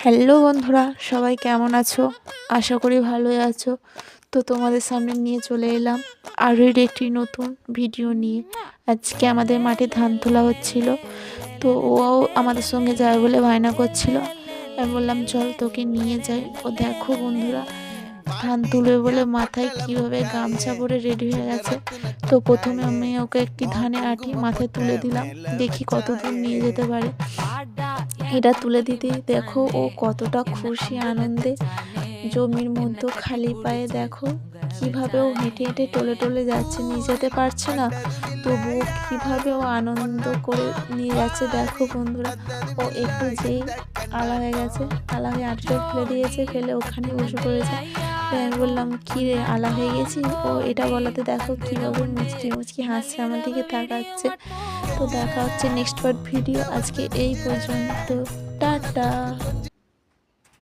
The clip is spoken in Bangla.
হ্যালো বন্ধুরা, সবাই কেমন আছো? আশা করি ভালোই আছো। তো তোমাদের সামনে নিয়ে চলে এলাম আরও একটি নতুন ভিডিও নিয়ে। আজকে আমাদের মাঠে ধান তোলা হচ্ছিল, তো ও আমাদের সঙ্গে যাবে বলে বায়না করছিল। আমি বললাম চল তোকে নিয়ে যাই। ও দেখো বন্ধুরা, ধান তুলবে বলে মাথায় কিভাবে গামছা পরে রেডি হয়ে গেছে। তো প্রথমে আমি ওকে একটি ধানের আঁটি মাথায় তুলে দিলাম, দেখি কত দূর নিয়ে যেতে পারে। এটা তুলে দিতেই দেখো ও কতটা খুশি আনন্দে জমির মধ্যে খালি পায়ে দেখো কিভাবে ও হেঁটে হেঁটে টলে টলে যাচ্ছে, নিয়ে যেতে পারছে না তবুও কিভাবে ও আনন্দ করে নিয়ে যাচ্ছে। দেখো বন্ধুরা, ও একটু যেই আলা হয়ে গেছে, আলা হয়ে আঁটটা ফেলে দিয়েছে, ফেলে ওখানে বসে পড়েছে। তাই আমি বললাম কি রে, আলা হয়ে গেছি? ও এটা বলাতে দেখো কীভাবে মুচকি মুচকি হাসছে, আমার দিকে তাকাচ্ছে। তো দেখা হচ্ছে নেক্সট পার্ট ভিডিও। আজকে এই পর্যন্ত, টাটা।